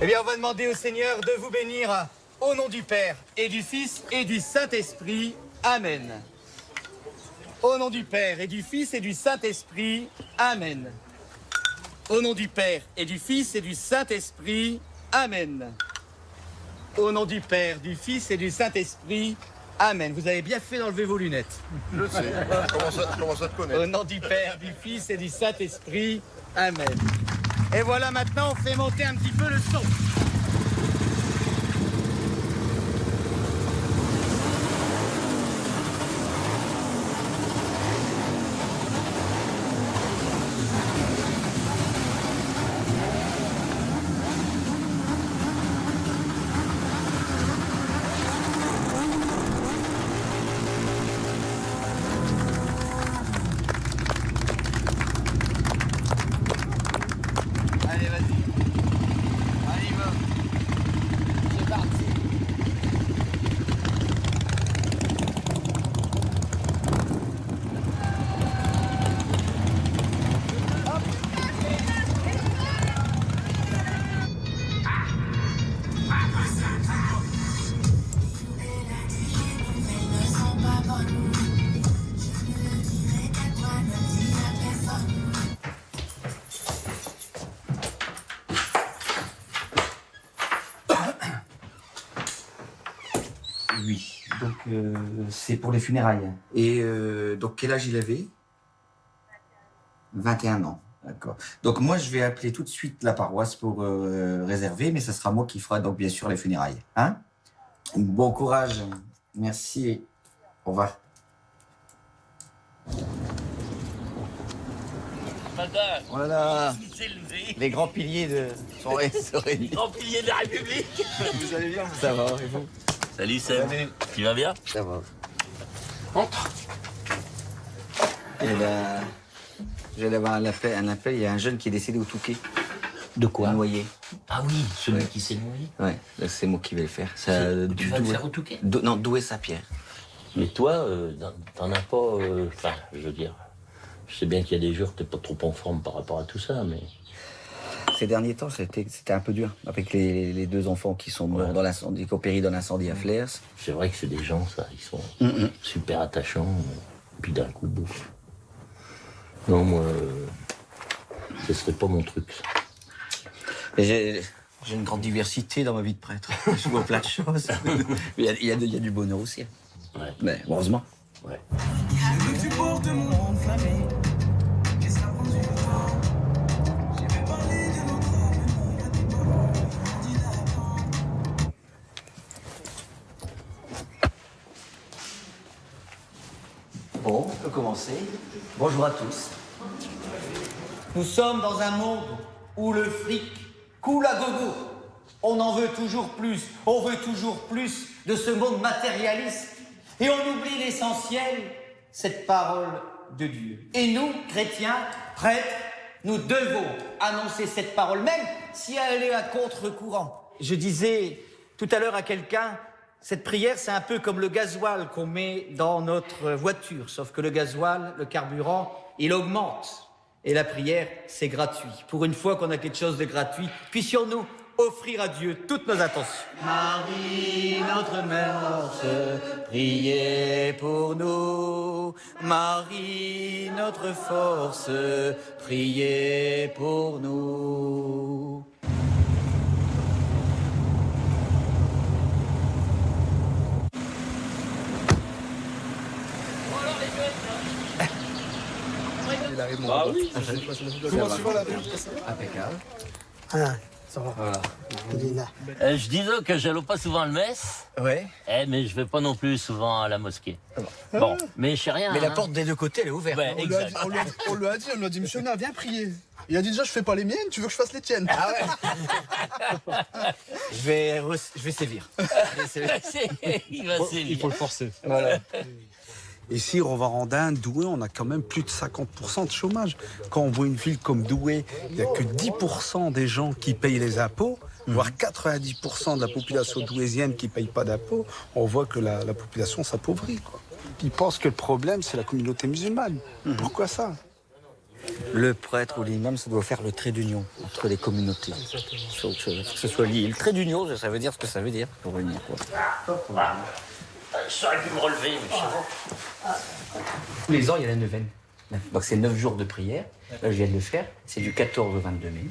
Eh bien, on va demander au Seigneur de vous bénir au nom du Père et du Fils et du Saint-Esprit. Amen. Au nom du Père et du Fils et du Saint-Esprit. Amen. Au nom du Père et du Fils et du Saint-Esprit. Amen. Au nom du Père, du Fils et du Saint-Esprit. Amen. Vous avez bien fait d'enlever vos lunettes. Je sais, je commence à te connaître. Au nom du Père, du Fils et du Saint-Esprit. Amen. Et voilà, maintenant, on fait monter un petit peu le son. Allez, vas-y. Allez, va. C'est parti. Oui, donc c'est pour les funérailles. Et donc quel âge il avait? 21 ans, d'accord. Donc moi je vais appeler tout de suite la paroisse pour réserver, mais ça sera moi qui fera donc bien sûr les funérailles. Hein? Bon courage, merci, au revoir. Voilà, les grands piliers de son Les grands piliers de la République. Vous allez bien? Ça va, et vous? Salut Sam, tu vas bien? Ça va. Entre. Et là, j'allais avoir un appel, il y a un jeune qui est décédé au Touquet. De quoi? Noyé. Ah oui, celui Ouais. qui s'est noyé. Ouais, là c'est moi qui vais le faire. Tu vas le faire au Touquet? Non, Douai-Saint-Pierre. Mais toi, t'en as pas... Enfin, je veux dire... Je sais bien qu'il y a des jours, t'es pas trop en forme par rapport à tout ça, mais... Ces derniers temps, c'était un peu dur, avec les deux enfants qui sont morts dans l'incendie, qui ont péri dans l'incendie à Flers. C'est vrai que c'est des gens, ça, ils sont super attachants, puis d'un coup, bouf. Non, moi, ce serait pas mon truc, ça. J'ai une grande diversité dans ma vie de prêtre. Je vois plein de choses. Il y a du bonheur aussi. Ouais. Mais heureusement. Ouais. Bon, on peut commencer. Bonjour à tous. Nous sommes dans un monde où le fric coule à gogo. On en veut toujours plus. On veut toujours plus de ce monde matérialiste. Et on oublie l'essentiel, cette parole de Dieu. Et nous, chrétiens, prêtres, nous devons annoncer cette parole, même si elle est à contre-courant. Je disais tout à l'heure à quelqu'un, cette prière, c'est un peu comme le gasoil qu'on met dans notre voiture, sauf que le gasoil, le carburant, il augmente. Et la prière, c'est gratuit. Pour une fois qu'on a quelque chose de gratuit, puissions-nous offrir à Dieu toutes nos attentions. Marie, notre mère, priez pour nous. Marie, notre force, priez pour nous. Ah oui. Comment tu vas là? Impeccable. Ah, ça va. Voilà. Il est là. Je disais que j'allais pas souvent à la messe, Ouais. mais je vais pas non plus souvent à la mosquée. Bon, mais je sais rien. Mais la hein. porte des deux côtés, elle est ouverte. Ouais, On lui a dit, exact. on lui a dit, missionnaire, viens prier. Il a dit déjà, je fais pas les miennes, tu veux que je fasse les tiennes? Ah ouais. Je vais sévir. Il va sévir. le forcer. Voilà. Ici, Rovarandin, Douai, on a quand même plus de 50% de chômage. Quand on voit une ville comme Douai, il n'y a que 10% des gens qui payent les impôts, voire 90% de la population douaisienne qui ne paye pas d'impôts. On voit que la population s'appauvrit, quoi. Ils pensent que le problème, c'est la communauté musulmane. Pourquoi ça? Le prêtre ou l'imam, ça doit faire le trait d'union entre les communautés. Il faut que ce soit lié. Le trait d'union, ça veut dire ce que ça veut dire pour unir. J'aurais pu me relever, mais tous les ans, il y a la neuvaine. Donc c'est 9 jours de prière. Là, je viens de le faire. C'est du 14 au 22 mai.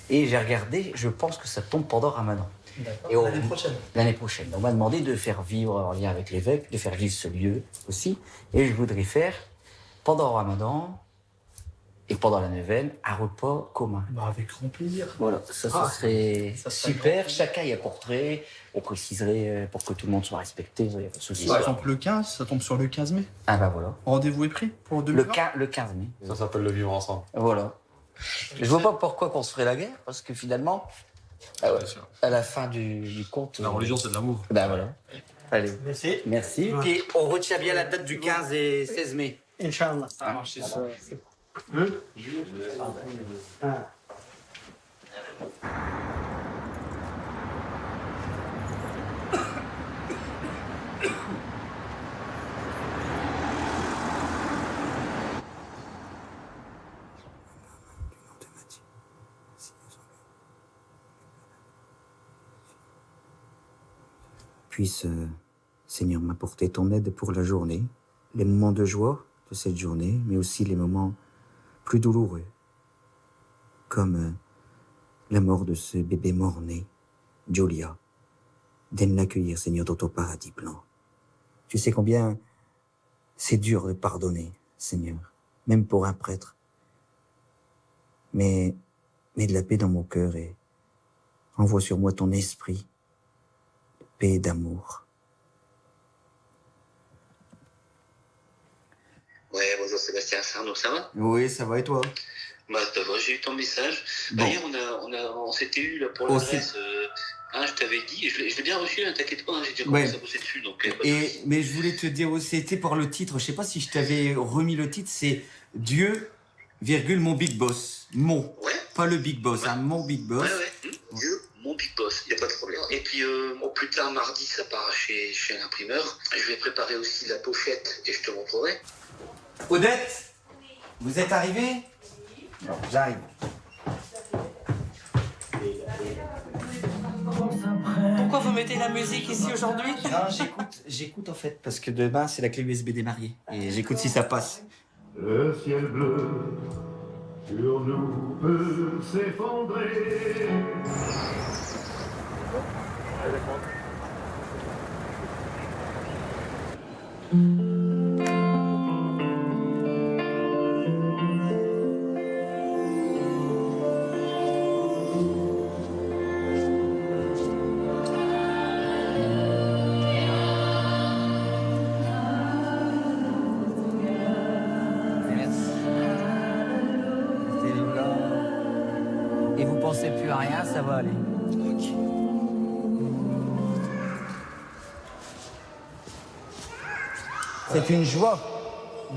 Et j'ai regardé, je pense que ça tombe pendant Ramadan. Et l'année prochaine. L'année prochaine. On m'a demandé de faire vivre, en lien avec l'évêque, de faire vivre ce lieu aussi. Et je voudrais faire, pendant Ramadan et pendant la neuvaine, un repas commun. Bah, avec grand plaisir. Voilà, ça serait super. Chacun y apporterait. On préciserait pour que tout le monde soit respecté. Il n'y a pas de souci. Par exemple, le 15, ça tombe sur le 15 mai. Ah bah voilà. Rendez-vous est pris pour 2020. Le 15 mai. Ça s'appelle le vivre ensemble. Voilà. Je vois pas pourquoi qu'on se ferait la guerre, parce que finalement, à la fin du compte... La religion, c'est de l'amour. Ben voilà. Allez. Merci. Merci. Puis on retient bien la date du 15 et 16 mai. Inch'Allah. Ça a marché, ça. Puisse, Seigneur, m'apporter ton aide pour la journée, les moments de joie de cette journée, mais aussi les moments plus douloureux, comme la mort de ce bébé mort-né, Julia. Daine l'accueillir, Seigneur, dans ton paradis blanc. Tu sais combien c'est dur de pardonner, Seigneur, même pour un prêtre. Mais mets de la paix dans mon cœur et envoie sur moi ton esprit, de paix et d'amour. Ouais, bonjour Sébastien Sarno, ça va? Oui, ça va et toi? Bah, ça va, j'ai eu ton message. Bon. Hier, on s'était eu là pour l'adresse. Je t'avais dit, je l'ai bien reçu, hein, t'inquiète pas, hein, j'ai déjà commencé à bosser dessus. Donc, mais je voulais te dire aussi, c'était par le titre, je sais pas si je t'avais remis le titre, c'est Dieu, virgule, mon big boss. Mon. Ouais. Pas le big boss, hein, mon big boss. Ouais. Dieu, mon big boss, y a pas de problème. Et puis, au plus tard, mardi, ça part chez l'imprimeur. Je vais préparer aussi la pochette et je te montrerai. Odette, vous êtes arrivée? Non, j'arrive. Pourquoi vous mettez la musique ici aujourd'hui? Non, j'écoute en fait, parce que demain c'est la clé USB des mariés. Et j'écoute si ça passe. Le ciel bleu sur nous peut s'effondrer. Et vous pensez plus à rien, ça va aller. Ok. C'est une joie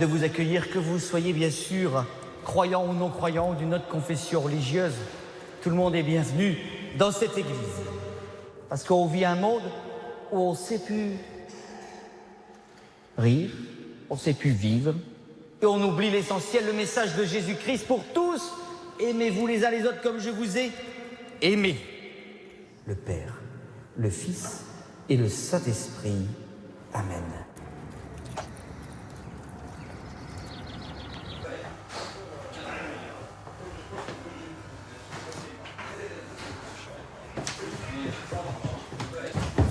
de vous accueillir, que vous soyez bien sûr croyant ou non croyant ou d'une autre confession religieuse. Tout le monde est bienvenu dans cette église. Parce qu'on vit un monde où on ne sait plus rire, on ne sait plus vivre, et on oublie l'essentiel, le message de Jésus-Christ pour tous. Aimez-vous les uns les autres comme je vous ai aimé. Le Père, le Fils et le Saint-Esprit. Amen.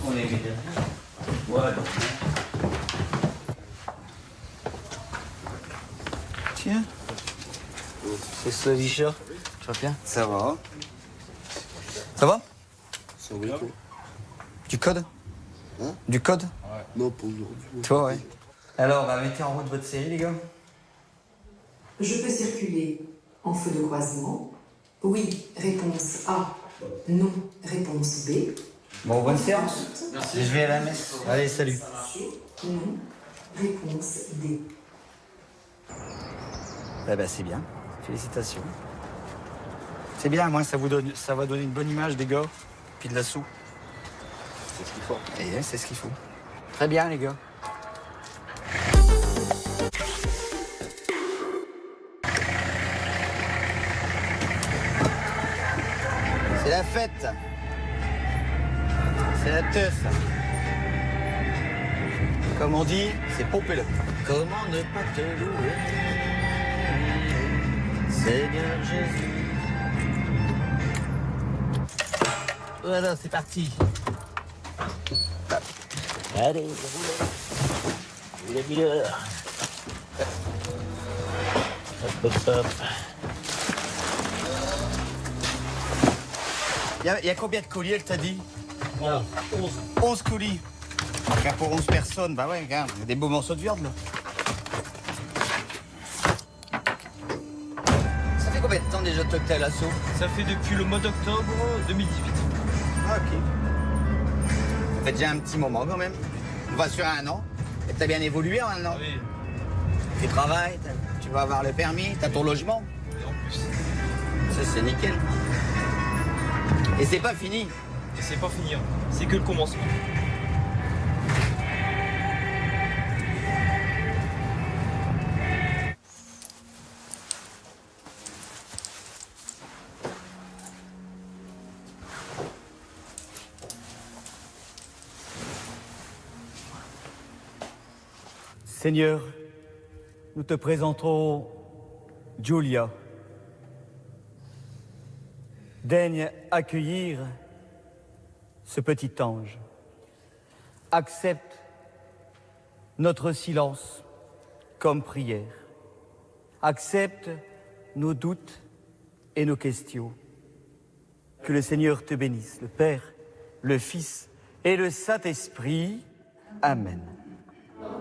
On est bien. Ouais. Tiens. C'est Slavisha. Tu vas bien? Ça va. Ça va? Ça va. Du code? Hein? Du code? Ouais. Non, pas aujourd'hui. Toi, ouais. Alors, mettez en route votre série, les gars. Je peux circuler en feu de croisement. Oui, réponse A. Non, réponse B. Bon, bonne séance. Merci. Je vais à la messe. Allez, salut. Non, réponse D. Eh ben, c'est bien. Félicitations. C'est bien, moi, ça va donner une bonne image des gars, puis de la soupe. C'est ce qu'il faut. Et c'est ce qu'il faut. Très bien, les gars. la fête. C'est la teuf. Comme on dit, c'est pompez-le. Comment ne pas te louer, Seigneur Jésus. Voilà, c'est parti. Allez, roulez, roulez. Hop, hop, hop. Il y a combien de colis, elle t'a dit? 11. 11 colis. Car pour 11 personnes, bah ouais, regarde, il y a des beaux morceaux de viande, là. Ça fait combien de temps déjà que t'es à l'assaut? Ça fait depuis le mois d'octobre 2018. Ah, ok. Ça fait déjà un petit moment, quand même. On va sur un an. Et t'as bien évolué en un an. Oui. Tu travailles, tu vas avoir le permis, t'as ton logement. Et en plus. Ça, c'est nickel. Et c'est pas fini. Et c'est pas fini, hein. C'est que le commencement. Seigneur, nous te présentons Giulia. Daigne accueillir ce petit ange. Accepte notre silence comme prière. Accepte nos doutes et nos questions. Que le Seigneur te bénisse, le Père, le Fils et le Saint-Esprit. Amen.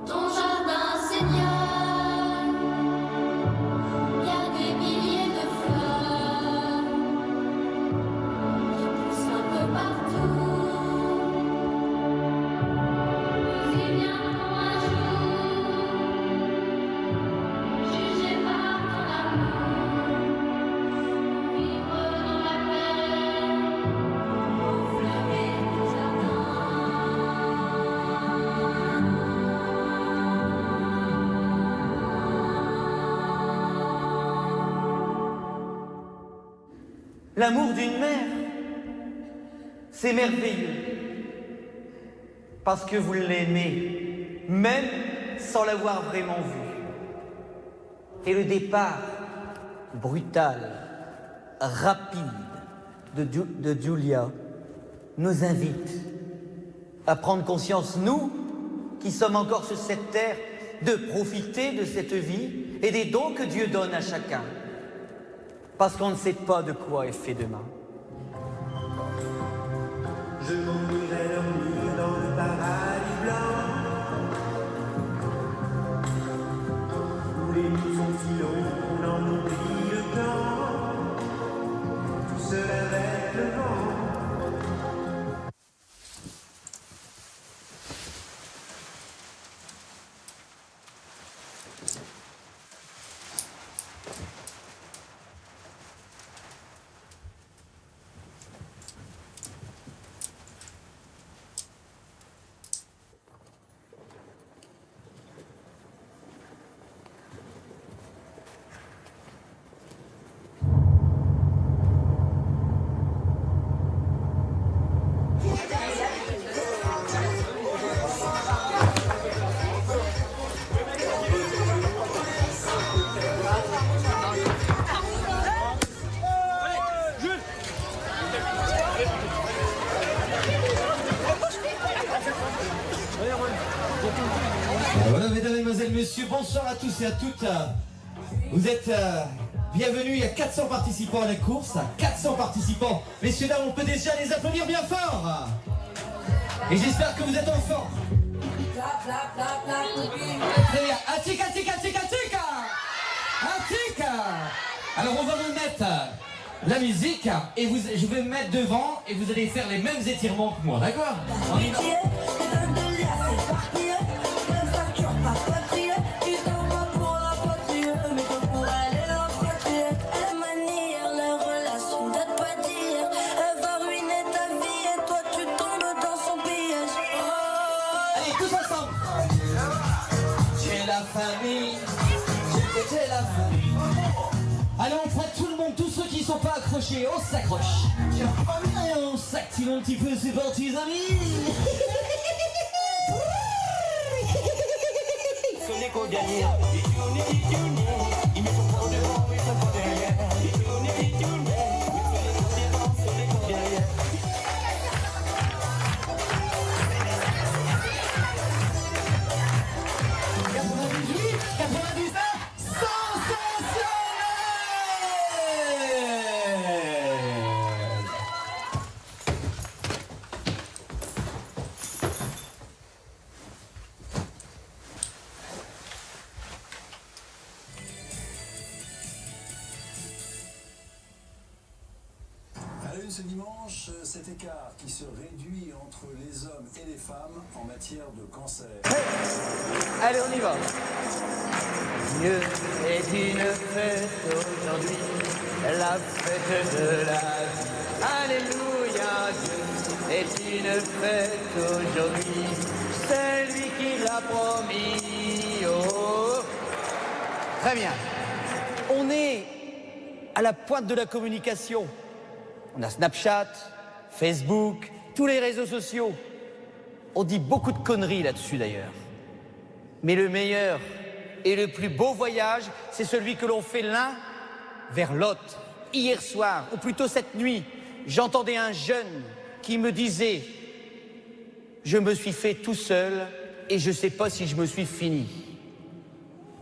Ton jardin, Seigneur, il y a des milliers de fleurs qui poussent un peu partout. Nous y viendrons un jour, jugés par ton amour, vivre dans la paix, au fleuret du jardin. L'amour d'une mère, c'est merveilleux. Parce que vous l'aimez, même sans l'avoir vraiment vue. Et le départ brutal, rapide de Giulia nous invite à prendre conscience, nous, qui sommes encore sur cette terre, de profiter de cette vie et des dons que Dieu donne à chacun. Parce qu'on ne sait pas de quoi est fait demain. Je m'ennuierai dormir dans le paradis blanc, où les nuits sont si longues, on en oublie le temps, tout seul avec le vent. Voilà, mesdames, mesdemoiselles, messieurs, bonsoir à tous et à toutes. Vous êtes bienvenus, il y a 400 participants à la course. 400 participants. Messieurs, dames, on peut déjà les applaudir bien fort. Et j'espère que vous êtes en forme. Très bien. Attica, attica, attica, attica. Attica. Alors, on va vous mettre la musique et je vais me mettre devant et vous allez faire les mêmes étirements que moi, d'accord? On y va. Allez, on fera tout le monde, tous ceux qui sont sont pas accrochés, on s'accroche. Et on s'active un petit peu, c'est parti les amis. Celui qu'on gagne. Ce dimanche, cet écart qui se réduit entre les hommes et les femmes en matière de cancer. Allez, on y va. Dieu est une fête aujourd'hui, la fête de la vie. Alléluia, Dieu est une fête aujourd'hui, c'est lui qui l'a promis. Oh. Très bien. On est à la pointe de la communication. On a Snapchat, Facebook, tous les réseaux sociaux. On dit beaucoup de conneries là-dessus d'ailleurs. Mais le meilleur et le plus beau voyage, c'est celui que l'on fait l'un vers l'autre. Hier soir, ou plutôt cette nuit, j'entendais un jeune qui me disait « Je me suis fait tout seul et je ne sais pas si je me suis fini. »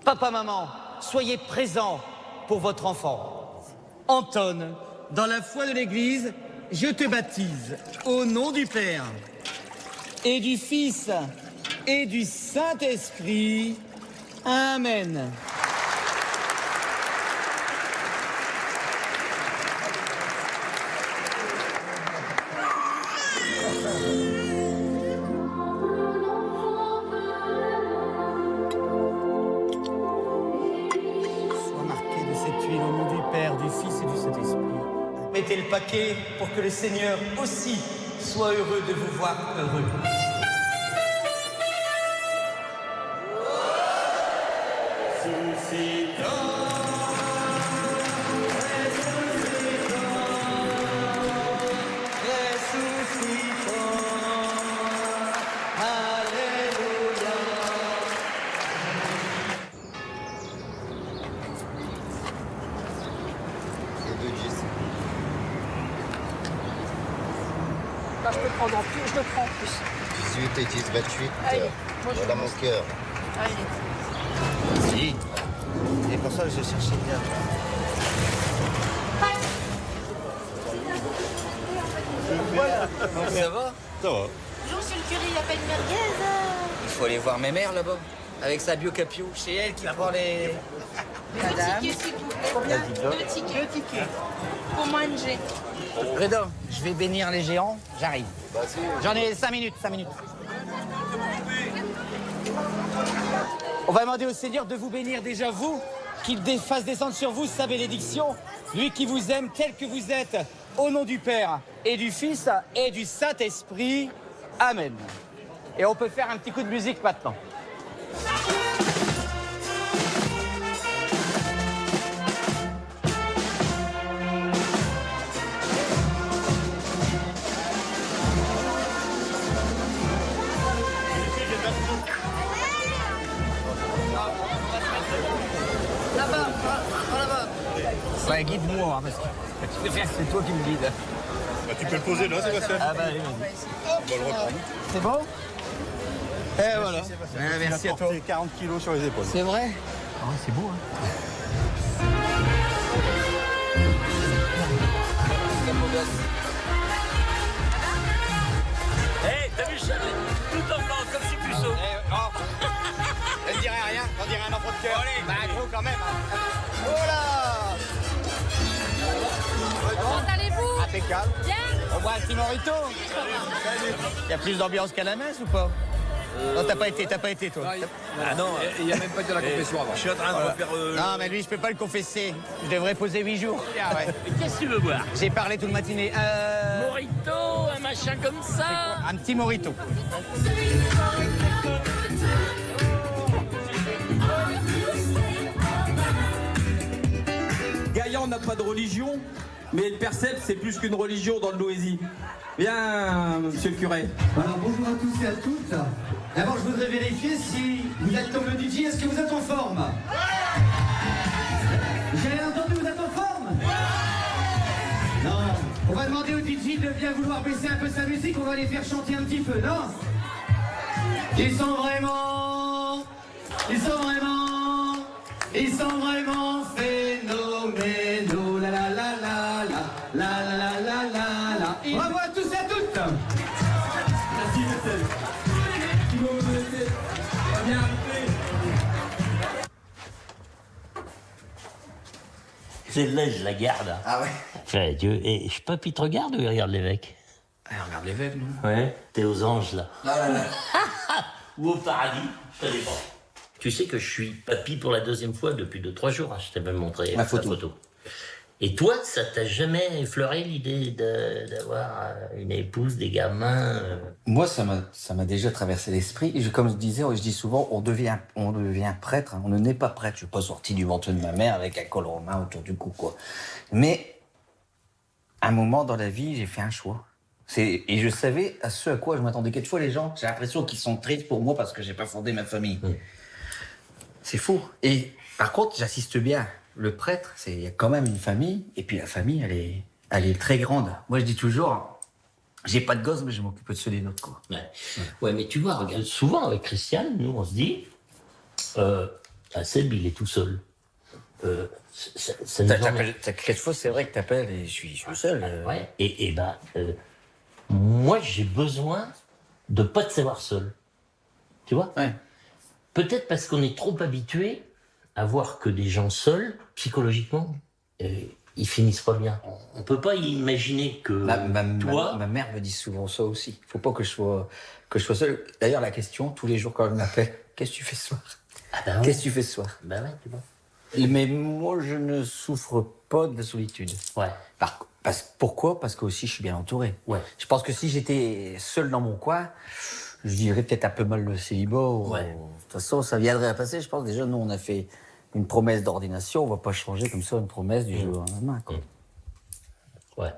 Papa, maman, soyez présents pour votre enfant. Anton, dans la foi de l'Église, je te baptise au nom du Père et du Fils et du Saint-Esprit. Amen. Sois marqué de cette huile au nom du Père, du Fils et du Saint-Esprit. Mettez le paquet pour que le Seigneur aussi soit heureux de vous voir heureux. Bah, je peux prendre en plus, je le prends en plus. 18 et 10, 28. Allez, moi je Voilà mon cœur. Allez. Si. Et pour ça, je cherchais bien. Voilà. Ça va? Ça va. Bonjour, monsieur le curé, il n'y a pas de merguez. Il faut aller voir mes mères là-bas. Avec sa biocapio. C'est elle qui prend les... Deux tickets, s'il vous plaît. Combien? Deux tickets. Pour moi, NG. Redon, je vais bénir les géants, j'arrive. J'en ai 5 minutes, 5 minutes. On va demander au Seigneur de vous bénir déjà vous, qu'il fasse descendre sur vous sa bénédiction, lui qui vous aime tel que vous êtes, au nom du Père et du Fils et du Saint-Esprit. Amen. Et on peut faire un petit coup de musique maintenant. Là-bas, là-bas. Ouais, guide-moi, hein, parce que c'est toi qui me guides. Bah, tu peux le poser là, Sébastien. Ah bah, allez, vas-y. On va le reprendre. C'est bon? Et voilà. Merci à toi. 40 kilos sur les épaules. C'est vrai? Ah ouais, c'est beau, hein. Hey, t'as vu ça? Tout en blanc, comme si puceau. Je ne dirai rien, on dirait un enfant de cœur. Bah, gros quand même. Hein. Oh là! Comment allez-vous? Impeccable. Bien. On boit un petit morito. Il y a plus d'ambiance qu'à la messe ou pas? Non, t'as pas été toi. Ah non, il n'y a même pas de la confession avant. Je suis en train de refaire... Non, mais lui, je peux pas le confesser. Je devrais poser 8 jours. Ah ouais. Qu'est-ce que tu veux boire? J'ai parlé toute matinée. Morito, un machin comme ça. Un petit morito. Gaillan n'a pas de religion, Mais le percept, c'est plus qu'une religion dans le Noésie. Bien, monsieur le curé. Alors bonjour à tous et à toutes. D'abord, je voudrais vérifier si vous êtes comme le DJ, est-ce que vous êtes en forme? J'ai rien entendu, vous êtes en forme? Non. On va demander au DJ de bien vouloir baisser un peu sa musique, on va les faire chanter un petit peu, non? Ils sont vraiment phénoménaux. La la la la la la la la la la. Bravo à tous et à toutes. Merci, Marcel. Thibaut, vous laissez. Pas bien arrivé. Celle-là, je la garde. Ah ouais? Enfin, et je papy te regarde ou il regarde l'évêque? Regarde l'évêque, non? Ouais. T'es aux anges, là. Ah là là. Ou au paradis, ça dépend. Tu sais que je suis papy pour la deuxième fois depuis 2-3 jours. Hein. Je t'ai même montré Ma la photo. Et toi, ça t'a jamais effleuré l'idée d'avoir une épouse, des gamins Moi, ça m'a déjà traversé l'esprit. Et comme je disais, je dis souvent, on devient prêtre. Hein. On ne naît pas prêtre. Je suis pas sorti du ventre de ma mère avec un col romain autour du cou, quoi. Mais à un moment dans la vie, j'ai fait un choix. Et je savais à ce à quoi je m'attendais. Quelquefois, les gens, j'ai l'impression qu'ils sont tristes pour moi parce que j'ai pas fondé ma famille. C'est faux. Et par contre, j'assiste bien. Le prêtre, il y a quand même une famille. Et puis la famille, elle est très grande. Moi, je dis toujours, j'ai pas de gosse, mais je m'occupe de ceux des autres, quoi. Ouais, mais tu vois, regarde, souvent avec Christiane, nous, on se dit, Seb, il est tout seul. Quelquefois, c'est vrai que t'appelles et je suis seul. Ouais. Et moi, j'ai besoin de pas te savoir seul. Tu vois? Ouais. Peut-être parce qu'on est trop habitué à voir que des gens seuls, psychologiquement, ils finissent pas bien. On peut pas imaginer que toi... Ma mère me dit souvent ça aussi. Il faut pas que je sois seul. D'ailleurs, la question, tous les jours quand elle m'appelle, qu'est-ce que tu fais ce soir? Qu'est-ce que tu fais ce soir? Bah ouais, tu vois. Mais moi, je ne souffre pas de la solitude. Ouais. Pourquoi? Parce que aussi, je suis bien entouré. Ouais. Je pense que si j'étais seul dans mon coin, je dirais peut-être un peu mal le célibat. Ouais. De toute façon, ça viendrait à passer. Je pense déjà, nous, on a fait une promesse d'ordination. On va pas changer comme ça une promesse du jour au lendemain, quoi. Ouais.